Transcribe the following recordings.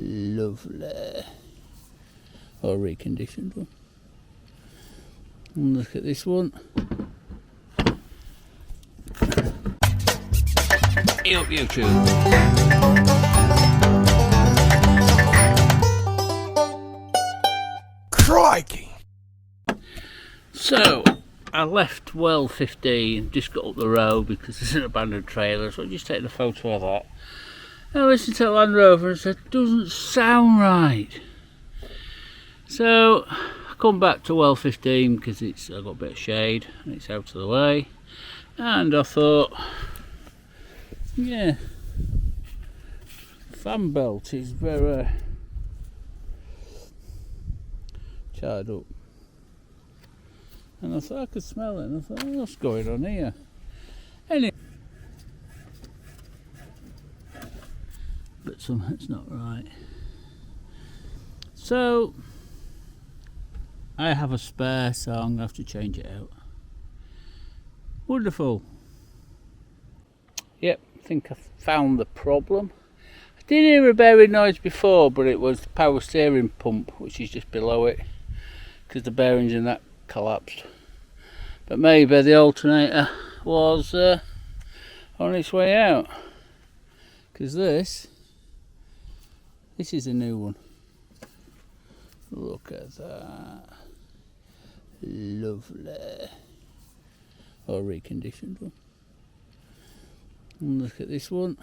Lovely. Or reconditioned one. And look at this one. Hey up YouTube. Crikey! So I left well 15, just got up the road because there's an abandoned trailer, so I just taking a photo of that. I listened to Land Rover and said, doesn't sound right. So I come back to well 15 because I've got a bit of shade and it's out of the way. And I thought, yeah, fan belt is very charred up. And I thought I could smell it, and I thought, oh, what's going on here? Anyway, but something's not right. So I have a spare, so I'm going to have to change it out. Wonderful. Yep, I think I found the problem. I did hear a bearing noise before, but it was the power steering pump, which is just below it, because the bearings in that collapsed. But maybe the alternator was on its way out, because this is a new one. Look at that. Lovely. Or reconditioned one. And look at this one.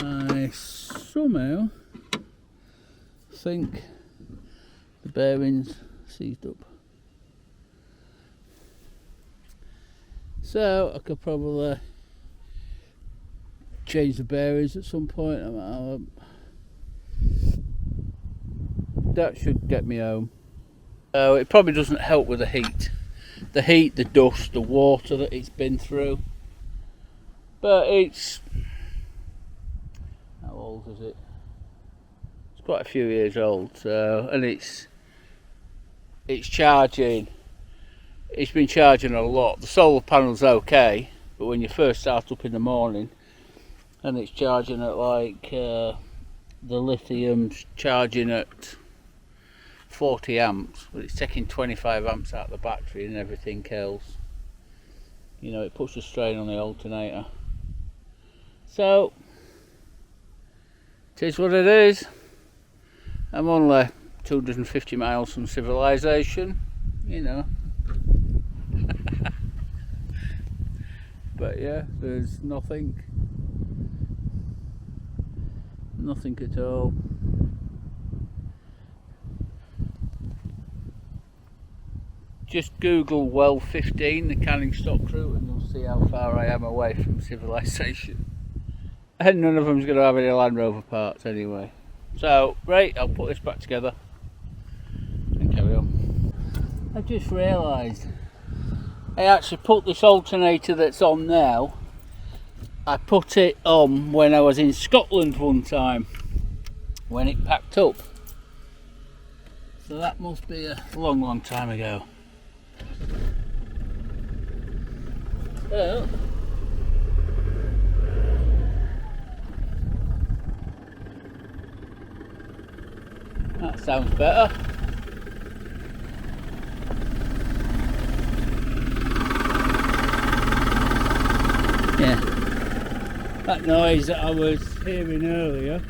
I somehow think the bearings seized up, so I could probably change the bearings at some point. That should get me home. So it probably doesn't help with the heat, the dust, the water that it's been through, but it's, how old is it? It's quite a few years old, so, and it's charging. It's been charging a lot. The solar panel's okay, but when you first start up in the morning and it's charging at like the lithium's charging at 40 amps, but it's taking 25 amps out of the battery and everything else. You know, it puts a strain on the alternator. So it is what it is. I'm only 250 miles from civilization, you know. But yeah, there's nothing at all. Just Google well 15, the Canning stock route, and you'll see how far I am away from civilization. And none of them's going to have any Land Rover parts anyway. So, right, I'll put this back together and carry on. I've just realised I actually put this alternator that's on now, I put it on when I was in Scotland one time, when it packed up. So that must be a long time ago. So, that sounds better. Yeah, that noise that I was hearing earlier.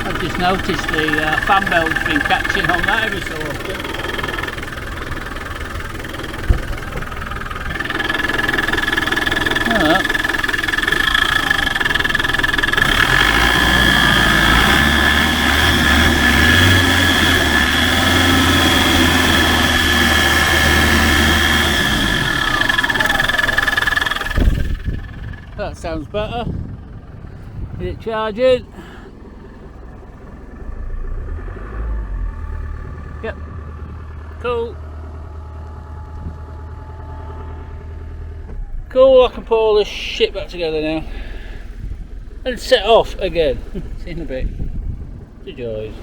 I've just noticed the fan belt's been catching on that every so often. Oh. That sounds better. Is it charging? Cool. Cool, I can put all this shit back together now. And set off again. See you in a bit. The joys.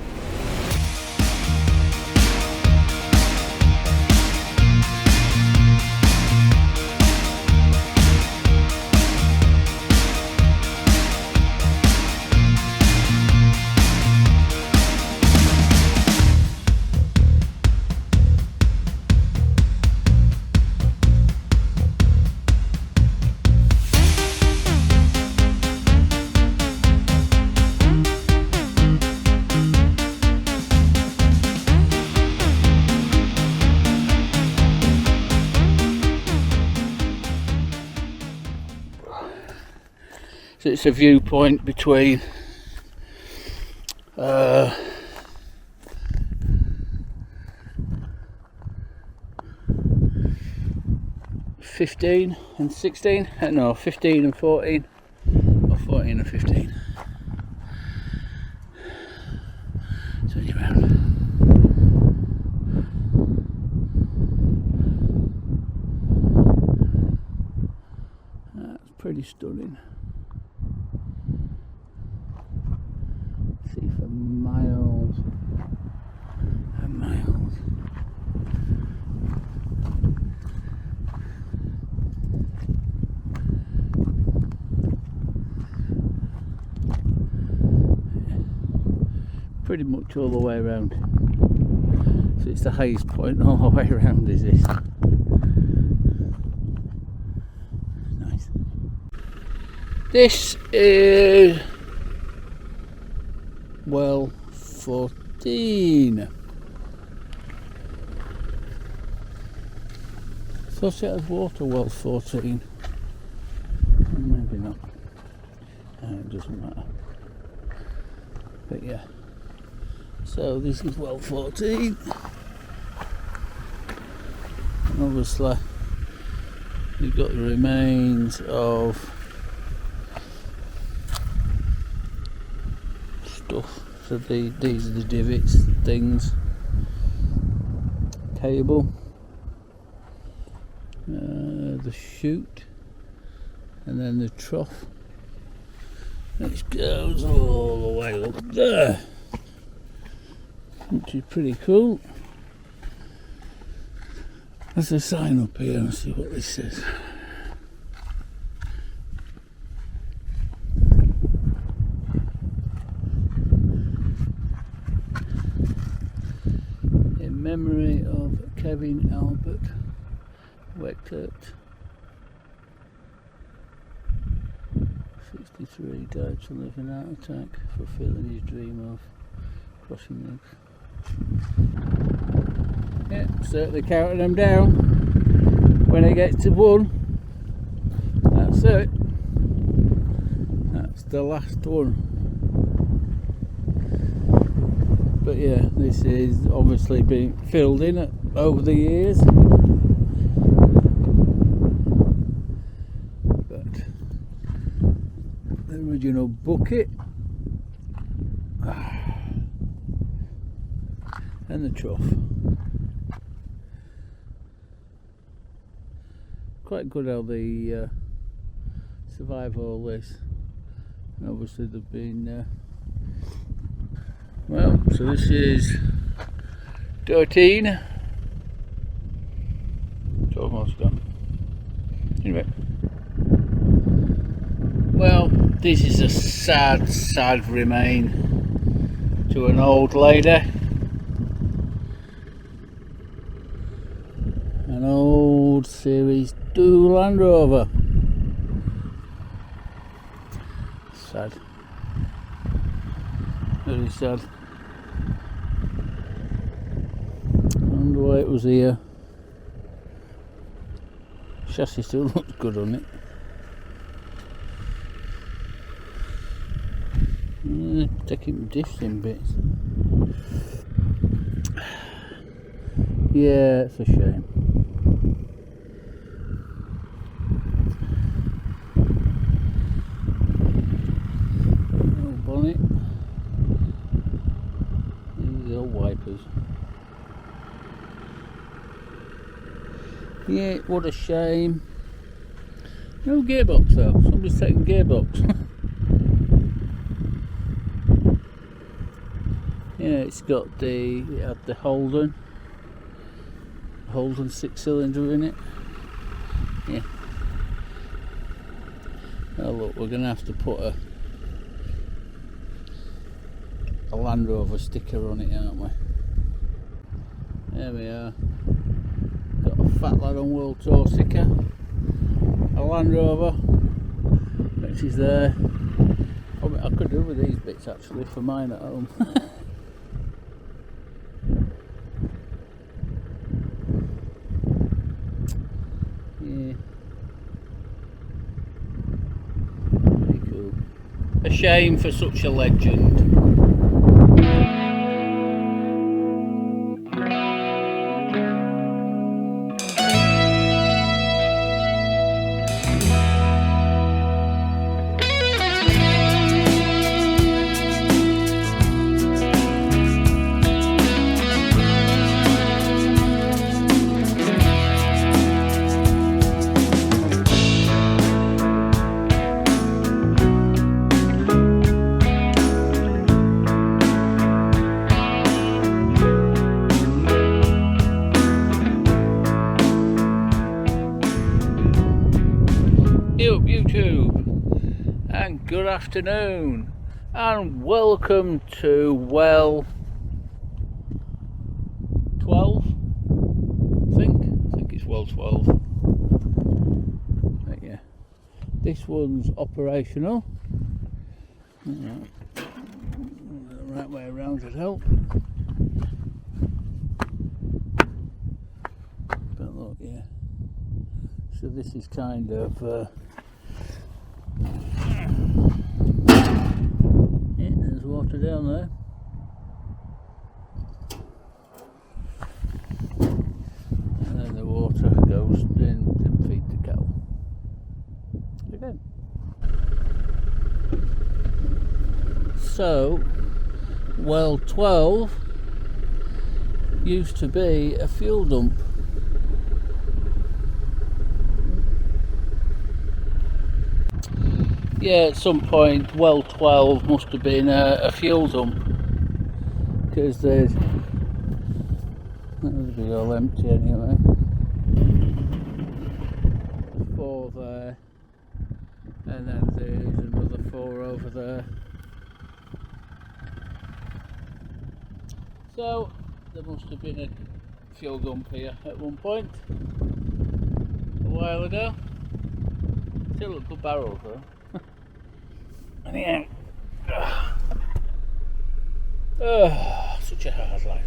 So it's a viewpoint between 15 and 16, no, 15 and 14, or 14 and 15. Turn you around. That's pretty stunning. See for miles and miles. Pretty much all the way around. So it's the highest point all the way around, is this? Nice. This is well 14. Thought it had water well 14. Maybe not. It doesn't matter. But yeah. So this is well 14. And obviously you've got the remains of stuff. So these are the divots, things, cable, the chute, and then the trough, which goes all the way up there, which is pretty cool. There's a sign up here, and see what this says. In memory of Kevin Albert Weckert, 63, died to live in heart attack, fulfilling his dream of crossing the... Yeah, certainly counting them down. When it gets to 1, that's it. That's the last one. But yeah, this is obviously been filled in over the years. But the original bucket and the trough. Quite good how they survive all this. And obviously they've been well, so this is 13. 12 months ago. Anyway. Well, this is a sad remain to an old lady. An old Series 2 Land Rover. Sad. Very sad. I wonder why it was here. Chassis still looks good on it. Taking diffs in bits. Yeah, it's a shame. Old bonnet. These are old wipers. Yeah, what a shame. No gearbox though. Somebody's taking gearbox. Yeah, it had the Holden 6-cylinder in it. Yeah. Oh look, we're gonna have to put a Land Rover sticker on it, aren't we? There we are. Got a Fat Lad on World Tour sticker. A Land Rover, which is there. I could do with these bits actually for mine at home. Yeah. Very cool. A shame for such a legend. YouTube, and good afternoon, and welcome to well 12. I think it's well 12. But yeah, this one's operational. The right way around would help. But look, yeah. So this is kind of yeah, there's water down there. And then the water goes in to feed the cow. Again. So, well 12 used to be a fuel dump. Yeah, at some point, well 12 must have been a fuel dump, because that would be all empty anyway. There's 4 there, and then there's another 4 over there. So there must have been a fuel dump here at one point, a while ago. Still a good barrel though. And yeah, such a hard life.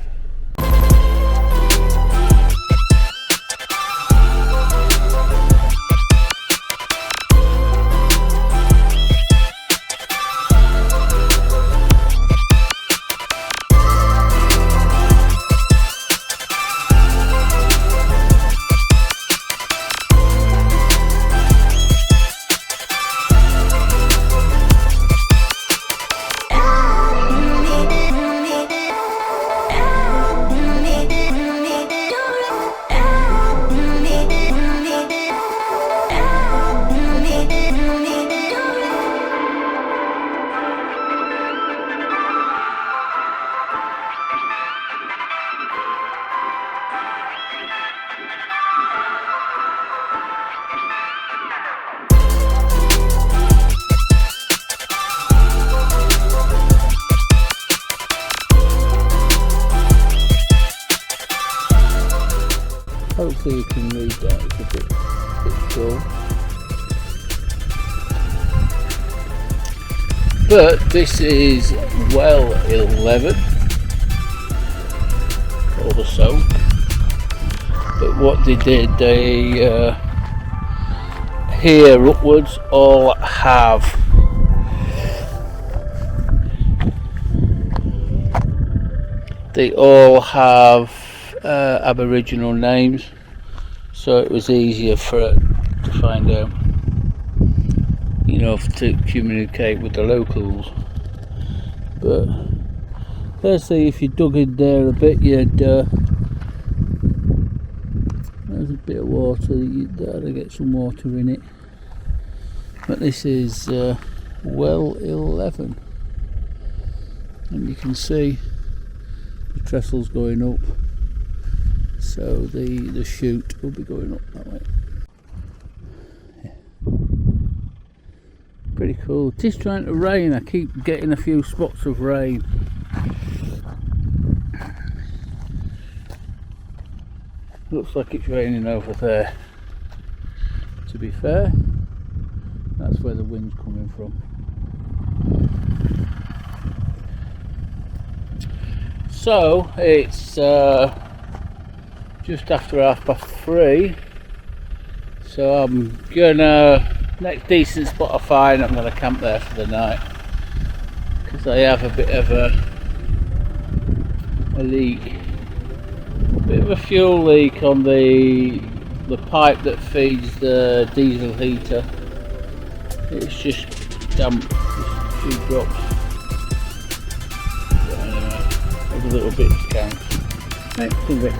Hopefully you can read that, it's a bit dull. But this is well 11 or so. But what they did, they here upwards all have Aboriginal names, so it was easier for it to find out, you know, to communicate with the locals. But let's say if you dug in there a bit, there's a bit of water, you ought to get some water in it. But this is well 11, and you can see the trestle's going up, so the chute will be going up that way. Yeah. Pretty cool. It is trying to rain. I keep getting a few spots of rain. Looks like it's raining over there. To be fair, that's where the wind's coming from. So it's just after 3:30, so I'm gonna, next decent spot I find, I'm gonna camp there for the night, because I have a bit of a leak, a bit of a fuel leak on the pipe that feeds the diesel heater. It's just damp, just a few drops. But anyway, every little bit counts. Next thing bit.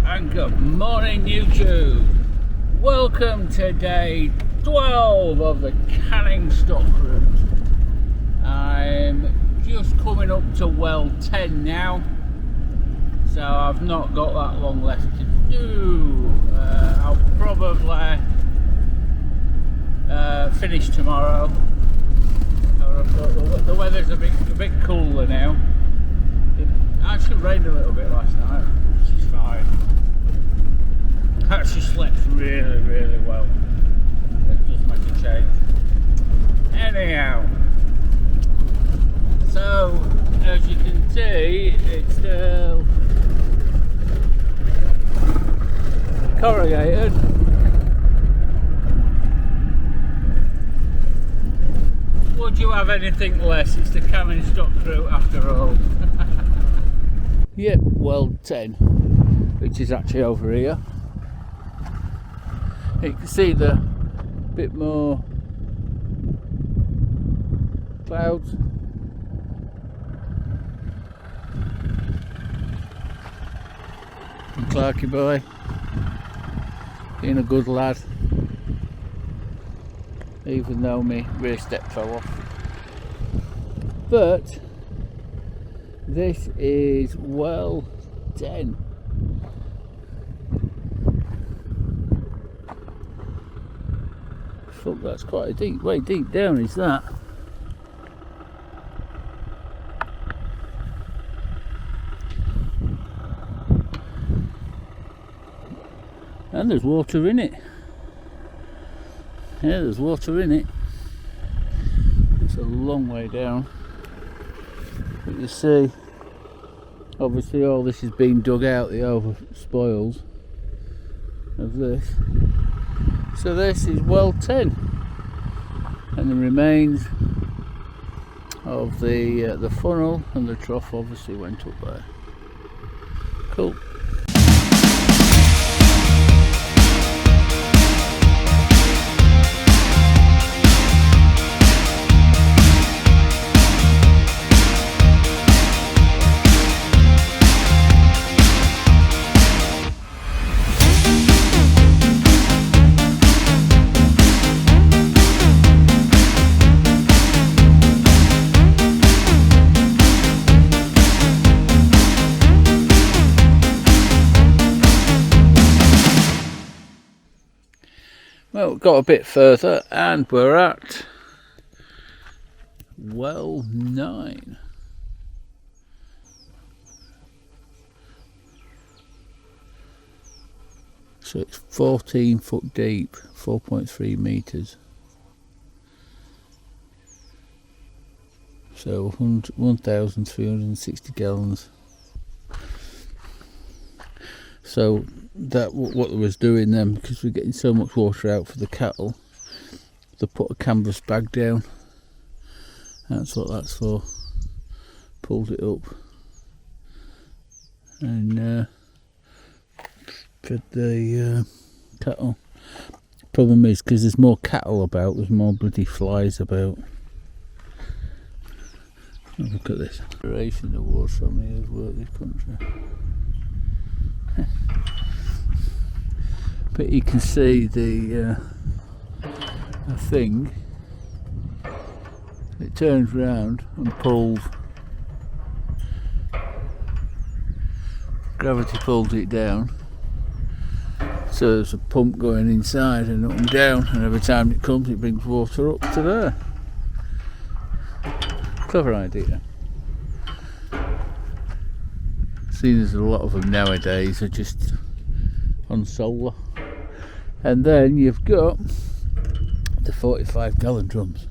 And good morning YouTube, welcome to day 12 of the Canning Stock route. I'm just coming up to well 10 now, so I've not got that long left to do. I'll probably finish tomorrow. The weather's a bit cooler now. It actually rained a little bit last night, which is fine. I actually slept really well. It does make a change. Anyhow, so as you can see, it's still corrugated. Would you have anything less? It's the Canning Stock route after all. Yep, well 10, which is actually over here. You can see the bit more clouds. And Clarky boy, being a good lad, even though my rear step fell off. But this is well 10. Fuck, that's quite a deep, way deep down is that. And there's water in it. Yeah, there's water in it. It's a long way down. But you see, obviously all this has been dug out, the over spoils of this. So this is well 10, and the remains of the funnel and the trough obviously went up there. Cool. Well, got a bit further and we're at well 9. So it's 14 foot deep, 4.3 metres. So 1,360 gallons. So that what I was doing then, because we're getting so much water out for the cattle, They put a canvas bag down. That's what that's for. Pulled it up and fed the cattle. Problem is, because there's more cattle about, there's more bloody flies about. Oh, look at this. Duration awards from me has worked this country. But you can see the thing. It turns round and pulls. Gravity pulls it down. So there's a pump going inside and up and down, and every time it comes it brings water up to there. Clever idea. See, there's a lot of them nowadays are just on solar. And then you've got the 45 gallon drums.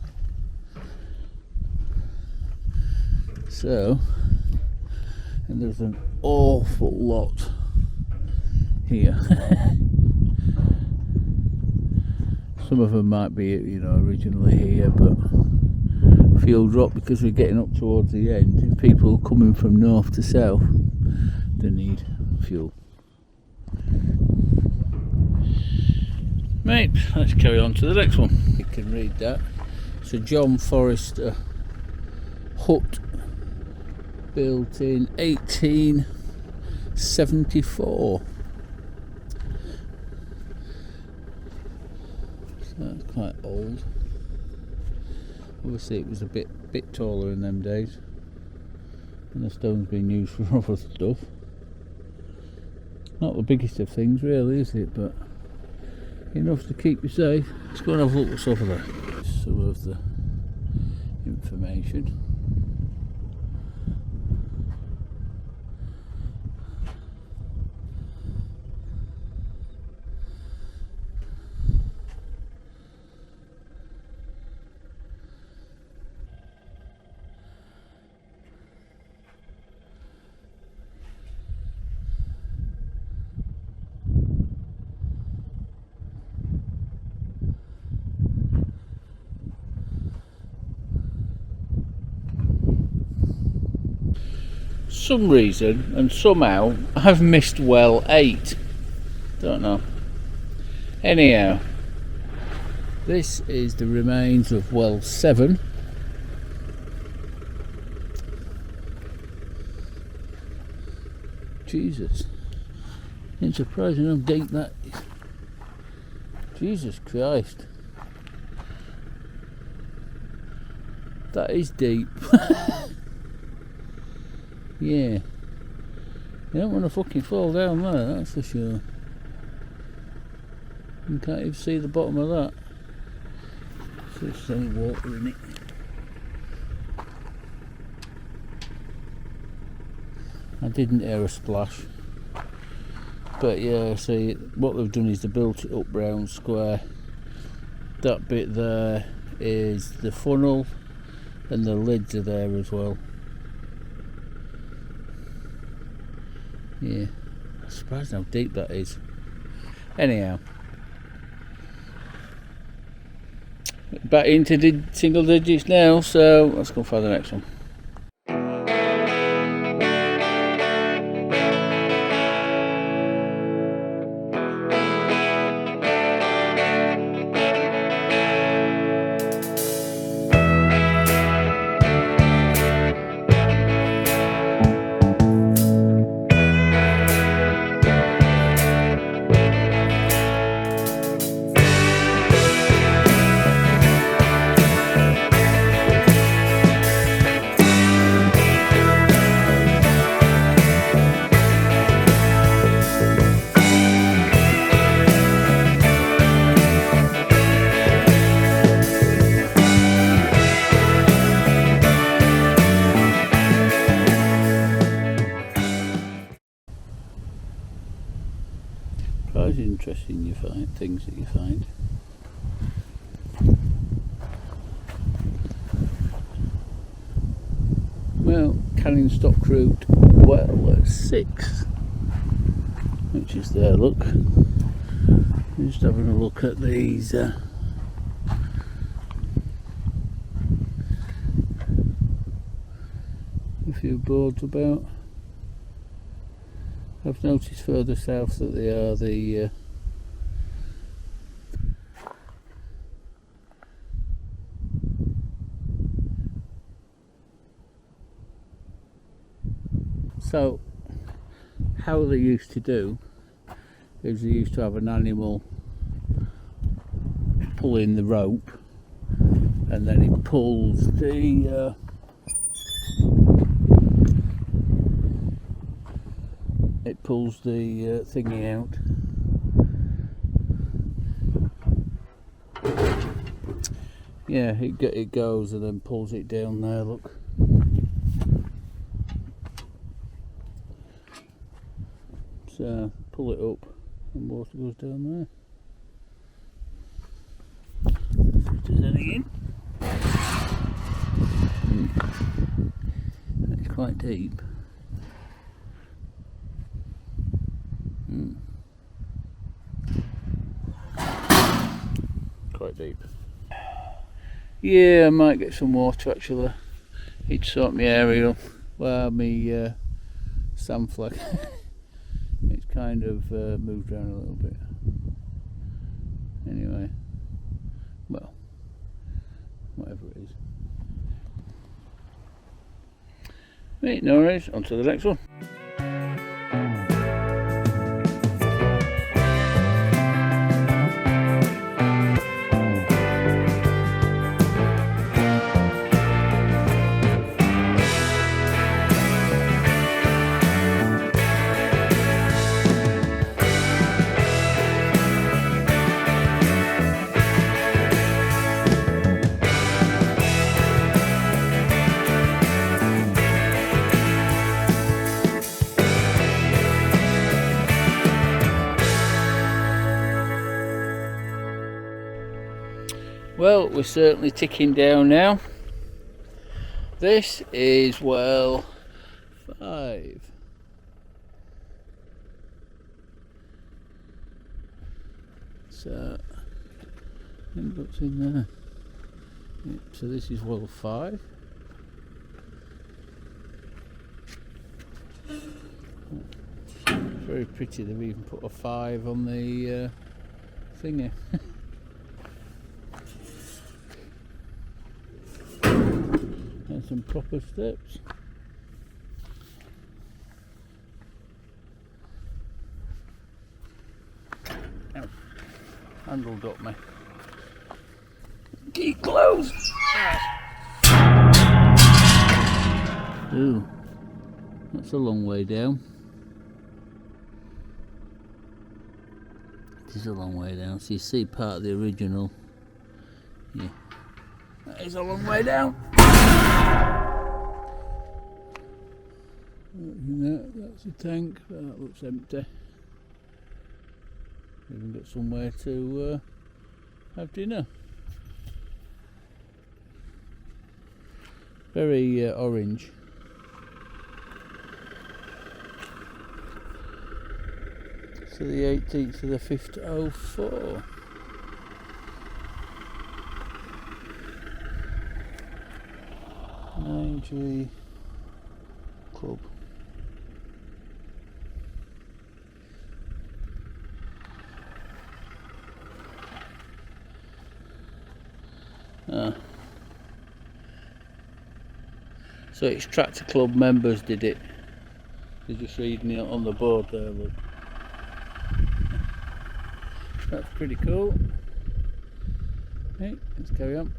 So, and there's an awful lot here. Some of them might be, you know, originally here, but fuel drop because we're getting up towards the end. If people coming from north to south, they need fuel. Right, let's carry on to the next one. You can read that. It's a John Forrester hut built in 1874. So that's quite old. Obviously it was a bit taller in them days, and the stone's been used for other stuff. Not the biggest of things really, is it, but enough to keep you safe. Let's go and have a look what's over there. Some of the information. Some reason and somehow I've missed well 8. Don't know. Anyhow, this is the remains of well 7. Jesus, it's surprising how deep that is. Jesus Christ, that is deep. Yeah, you don't want to fucking fall down there, that's for sure. You can't even see the bottom of that. So there's any water in it. I didn't hear a splash. But yeah, see, what they've done is they built it up round square. That bit there is the funnel, and the lids are there as well. Yeah, I'm surprised how deep that is. Anyhow, back into single digits now, so let's go for the next one. Quite interesting you find things that you find. Well, canning stock route well at 6, which is there, look. Just having a look at these boards about. I've noticed further south that they are the so how they used to do is they used to have an animal pulling the rope, and then it pulls the thingy out. Yeah, it goes and then pulls it down there, look. So pull it up and water goes down there. If there's any in. It's quite deep. Quite deep. Yeah, I might get some water actually. It'd sort my aerial, well, my sand flag. It's kind of moved around a little bit. Anyway, well, whatever it is. Right, no worries, on to the next one. Well, we're certainly ticking down now. This is well 5. So, and what's in there? Yep, so this is well 5. Very pretty, they've even put a 5 on the thingy. And some proper steps. Ow. Handled up me. Keep closed. Ooh, that's a long way down. It is a long way down. So you see part of the original. Yeah, that is a long way down. That's a tank, but that looks empty. We haven't got somewhere to have dinner. Very orange. So the 18th to the 5th to 04. G Club. So it's Tractor Club members did it. They're just reading it on the board there, look. That's pretty cool. Okay, let's carry on.